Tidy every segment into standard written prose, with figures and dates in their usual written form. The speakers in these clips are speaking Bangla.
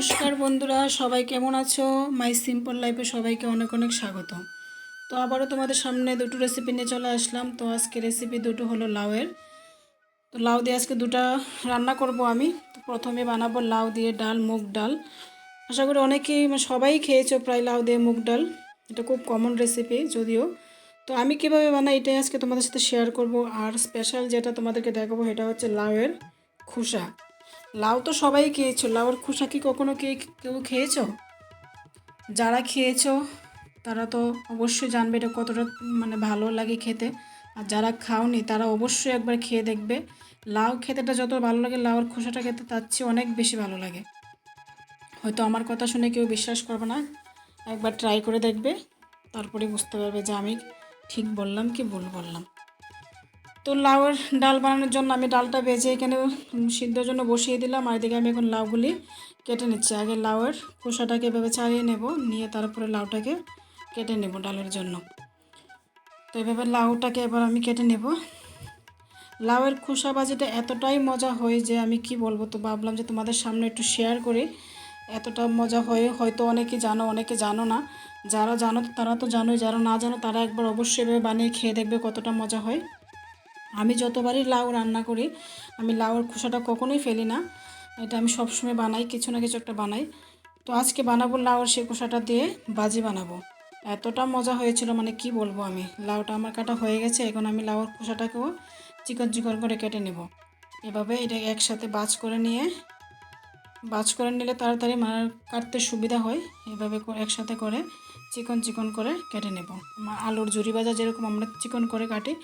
নমস্কার বন্ধুরা, সবাই কেমন আছো? মাই সিম্পল লাইফে সবাইকে অনেক অনেক স্বাগত। তো আবারও তোমাদের সামনে দুটো রেসিপি নিয়ে চলে আসলাম। তো আজকে রেসিপি দুটো হলো লাউয়ের। তো লাউ দিয়ে আজকে দুটো রান্না করব আমি। তো প্রথমে বানাবো লাউ দিয়ে ডাল, মুগ ডাল। আশা করি অনেকেই সবাই খেয়েছো প্রায় লাউ দিয়ে মুগ ডাল। এটা খুব কমন রেসিপি যদিও। তো আমি কীভাবে বানাই এটাই আজকে তোমাদের সাথে শেয়ার করব। আর স্পেশাল যেটা তোমাদেরকে দেখাবো সেটা হচ্ছে লাউয়ের খোসা। লাউ তো সবাই খেয়েছো, লাউয়ের খোসা কি কখনো কেউ খেয়েছো? যারা খেয়েছো তারা তো অবশ্যই জানবে এটা কতটা ভালো লাগে খেতে। আর যারা খাওনি তারা অবশ্যই একবার খেয়ে দেখবে। লাউ খেতেটা যত ভালো লাগে, লাউয়ের খোসাটা খেতে তার চেয়ে অনেক বেশি ভালো লাগে। হয়তো আমার কথা শুনে কেউ বিশ্বাস করবে না, একবার ট্রাই করে দেখবে, তারপরে বুঝতে পারবে যে আমি ঠিক বললাম কি ভুল বললাম। তো লাউয়ের ডাল বানানোর জন্য আমি ডালটা ভেজে এখানে সিদ্ধর জন্য বসিয়ে দিলাম। আর এদিকে আমি এখন লাউগুলি কেটে নিচ্ছি। আগে লাউয়ের খোসাটাকে এভাবে ছাড়িয়ে নেব, নিয়ে তারপরে লাউটাকে কেটে নেব ডালের জন্য। তো এভাবে লাউটাকে এবার আমি কেটে নেব। লাউয়ের খোসা ভাজিটা এতটাই মজা হয় যে আমি কি বলবো। তো ভাবলাম যে তোমাদের সামনে একটু শেয়ার করি। এতটা মজা হয়, হয়তো অনেকে জানো অনেকে জানো না। যারা জানো তারা তো জানোই, যারা না জানো তারা একবার অবশ্যই এভাবে বানিয়ে খেয়ে দেখবে কতটা মজা হয়। আমি যতবারই লাউ রান্না করি আমি লাউয়ের খোসাটা কখনোই ফেলি না। এটা আমি সবসময় বানাই, কিছু না কিছু একটা বানাই। তো আজকে বানাবো লাউয়ের সেই খোসাটা দিয়ে ভাজি বানাবো। এতটা মজা হয়েছিল কি বলবো আমি। লাউটা আমার কাটা হয়ে গেছে, এখন আমি লাউয়ের খোসাটাকেও চিকন চিকন করে কেটে নেব। এভাবে এটা একসাথে বাজ করে নিলে তাড়াতাড়ি কাটতে সুবিধা হয়। এভাবে একসাথে করে চিকন চিকন করে কেটে নেব। আলুর ঝুরি ভাজা যেরকম আমরা চিকন করে কাটি,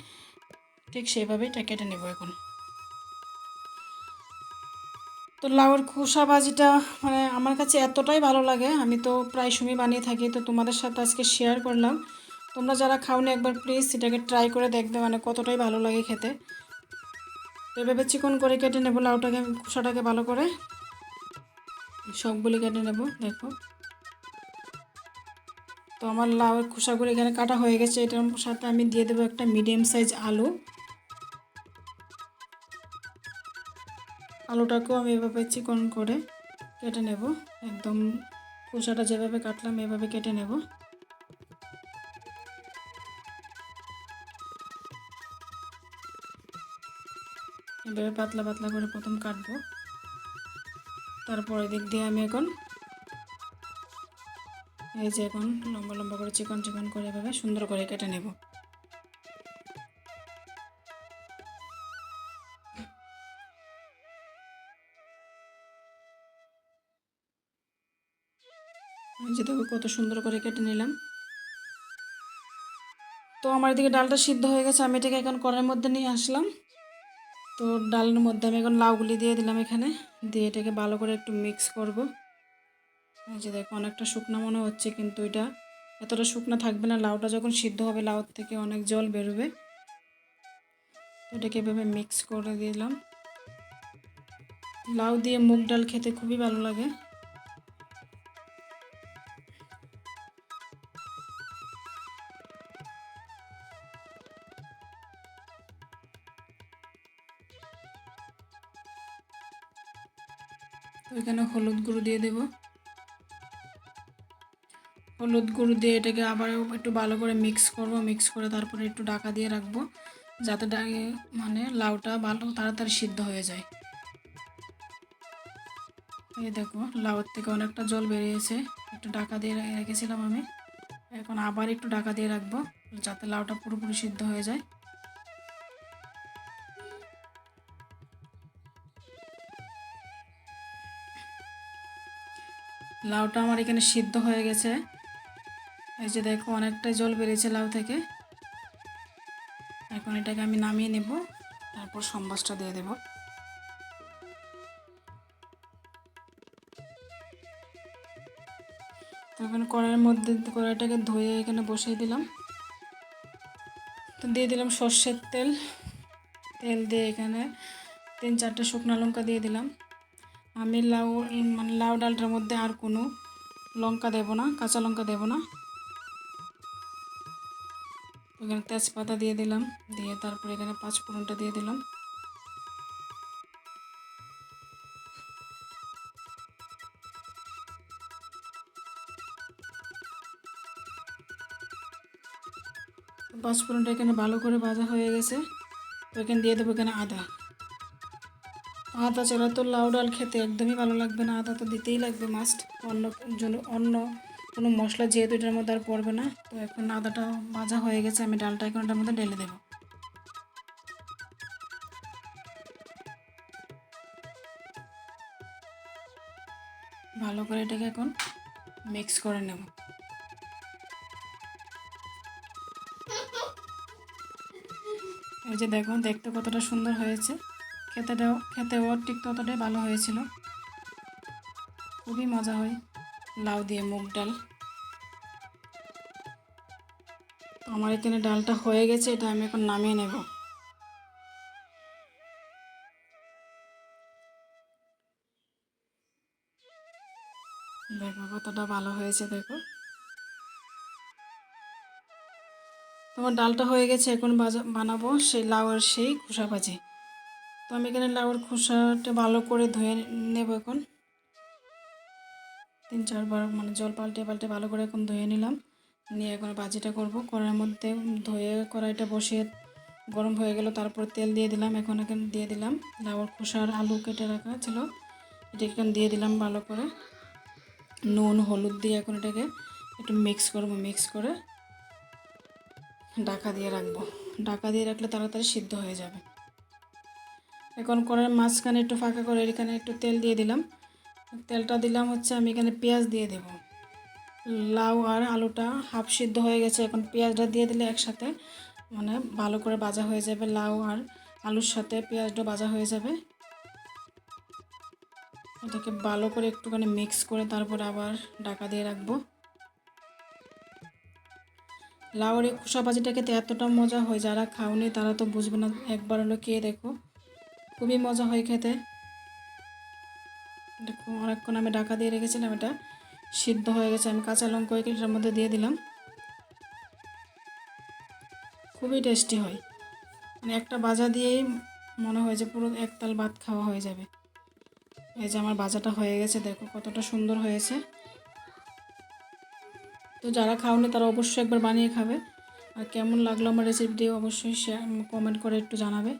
ঠিক সেইভাবেই এটা কেটে নেব এখন। তো লাউয়ের খোসা ভাজিটা আমার কাছে এতটাই ভালো লাগে, আমি তো প্রায় সময় বানিয়ে থাকি। তো তোমাদের সাথে আজকে শেয়ার করলাম। তোমরা যারা খাওনি একবার প্লিজ এটাকে ট্রাই করে দেখবে, কতটাই ভালো লাগে খেতে। তো এভাবে চিকন করে কেটে নেব লাউটাকে, খোসাটাকে ভালো করে সবগুলি কেটে নেব। দেখো, তো আমার লাউয়ের খোসাগুলো এখানে কাটা হয়ে গেছে। এটার সাথে আমি দিয়ে দেবো একটা মিডিয়াম সাইজ আলু। আলুটাকেও আমি এভাবে চিকন করে কেটে নেব। একদম খোসাটা যেভাবে কাটলাম এভাবে কেটে নেব। এভাবে পাতলা পাতলা করে প্রথম কাটবো, তারপরে দিক দিয়ে আমি এখন এখন লম্বা লম্বা করে চিকন চিকন করে এভাবে সুন্দর করে কেটে নেব। দেখো কত সুন্দর করে কেটে নিলাম। তো আমার এদিকে ডালটা সিদ্ধ হয়ে গেছে, আমি এটাকে এখন কড়াইয়ের মধ্যে নিয়ে আসলাম। তো ডালের মধ্যে আমি এখন লাউগুলি দিয়ে দিলাম, এখানে দিয়ে এটাকে ভালো করে একটু মিক্স করব। দেখো অনেকটা শুকনো মনে হচ্ছে, কিন্তু এটা এতটা শুকনো থাকবে না। লাউটা যখন সিদ্ধ হবে লাউ থেকে অনেক জল বেরোবে। তো এটাকে এভাবে মিক্স করে দিলাম। লাউ দিয়ে মুগ ডাল খেতে খুবই ভালো লাগে। তো এখানে হলুদ গুঁড়ো দিয়ে দেব। হলুদ গুঁড়ো দিয়ে এটাকে আবার একটু ভালো করে মিক্স করব। মিক্স করে তারপরে একটু ঢাকা দিয়ে রাখবো, যাতে লাউটা ভালো তাড়াতাড়ি সিদ্ধ হয়ে যায়। এই দেখো লাউর থেকে অনেকটা জল বেরিয়েছে, একটু ঢাকা দিয়ে রেখেছিলাম আমি। এখন আবার একটু ঢাকা দিয়ে রাখবো যাতে লাউটা পুরোপুরি সিদ্ধ হয়ে যায়। লাউটা আমার এখানে সিদ্ধ হয়ে গেছে। এই যে দেখো অনেকটাই জল বেরিয়েছে লাউ থেকে। এখন এটাকে আমি নামিয়ে নেব, তারপর সম্বাসটা দিয়ে দেব। তো এখানে কড়াইয়ের মধ্যে কড়াইটাকে ধুয়ে এখানে বসিয়ে দিলাম। তো দিয়ে দিলাম সর্ষের তেল। তেল দিয়ে এখানে 3-4টে শুকনো লঙ্কা দিয়ে দিলাম। আমি লাউ ডালটার মধ্যে আর কোনো লঙ্কা দেব না, কাঁচা লঙ্কা দেব না। এখানে তেজপাতা দিয়ে দিলাম, দিয়ে তারপরে এখানে 5 ফোড়নটা দিয়ে দিলাম। পাঁচফোড়নটা এখানে ভালো করে ভাজা হয়ে গেছে। তো এখানে দিয়ে দেবো এখানে আদা। আদা ছাড়া তো লাউ ডাল খেতে একদমই ভালো লাগবে না, আদা তো দিতেই লাগবে মাস্ট। অন্য কোনো মশলা যেহেতু এটার মধ্যে আর পড়বে না। তো এখন আদাটা ভাজা হয়ে গেছে, আমি ডালটা এখন এটার মধ্যে ঢেলে দেবো। ভালো করে এটাকে এখন মিক্স করে নেব। এই যে দেখুন, দেখতে কতটা সুন্দর হয়েছে, খেতেও ঠিক ততটাই ভালো হয়েছিল। খুবই মজা হয় লাউ দিয়ে মুগ ডাল। তো আমার এখানে ডালটা হয়ে গেছে, এটা আমি এখন নামিয়ে নেব। দেখো কতটা ভালো হয়েছে, দেখো তোমার ডালটা হয়ে গেছে। এখন বানাবো সেই লাউয়ের সেই খোসা ভাজি। তো আমি এখানে লাউয়ের খোসাটা ভালো করে ধুয়ে নেব। এখন 3-4 বার মানে জল পাল্টে পাল্টে ভালো করে এখন ধুয়ে নিলাম। নিয়ে এখন ভাজিটা করব। কড়াইয়ের মধ্যে ধুয়ে কড়াইটা বসিয়ে গরম হয়ে গেল, তারপর তেল দিয়ে দিলাম। এখন এখানে দিয়ে দিলাম লাউয়ের খোসা আর আলু কেটে রাখা ছিল, এটা এখানে দিয়ে দিলাম। ভালো করে নুন হলুদ দিয়ে এখন এটাকে একটু মিক্স করব। মিক্স করে ঢাকা দিয়ে রাখবো। ঢাকা দিয়ে রাখলে তাড়াতাড়ি সিদ্ধ হয়ে যাবে। এখন কড়াইয়ের মাঝখানে একটু ফাঁকা করে এখানে একটু তেল দিয়ে দিলাম। তেলটা দিলাম হচ্ছে, আমি এখানে পেঁয়াজ দিয়ে দেব। লাউ আর আলুটা হাফ সিদ্ধ হয়ে গেছে, এখন পেঁয়াজটা দিয়ে দিলে একসাথে মানে ভালো করে ভাজা হয়ে যাবে। লাউ আর আলুর সাথে পেঁয়াজটা ভাজা হয়ে যাবে। এটাকে ভালো করে একটুখানি মিক্স করে তারপরে আবার ঢাকা দিয়ে রাখবো। লাউয়ের এই খোসা ভাজিটা খেতে এতটা মজা হয়, যারা খাওনি তারা তো বুঝবে না, একবার হলো খেয়ে দেখো, খুবই মজা হয় খেতে। দেখো অনেকক্ষণ আমি ঢাকা দিয়ে রেখেছিলাম, এটা সিদ্ধ হয়ে গেছে। আমি কাঁচা লঙ্কা এটার মধ্যে দিয়ে দিলাম। খুবই টেস্টি হয়, মানে একটা ভাজা দিয়েই মনে হয় যে পুরো একতাল ভাত খাওয়া হয়ে যাবে। এই যে আমার ভাজাটা হয়ে গেছে, দেখো কতটা সুন্দর হয়েছে। তো যারা খাওনি তারা অবশ্যই একবার বানিয়ে খাবে। আর কেমন লাগলো আমার রেসিপিটি অবশ্যই কমেন্ট করে একটু জানাবে।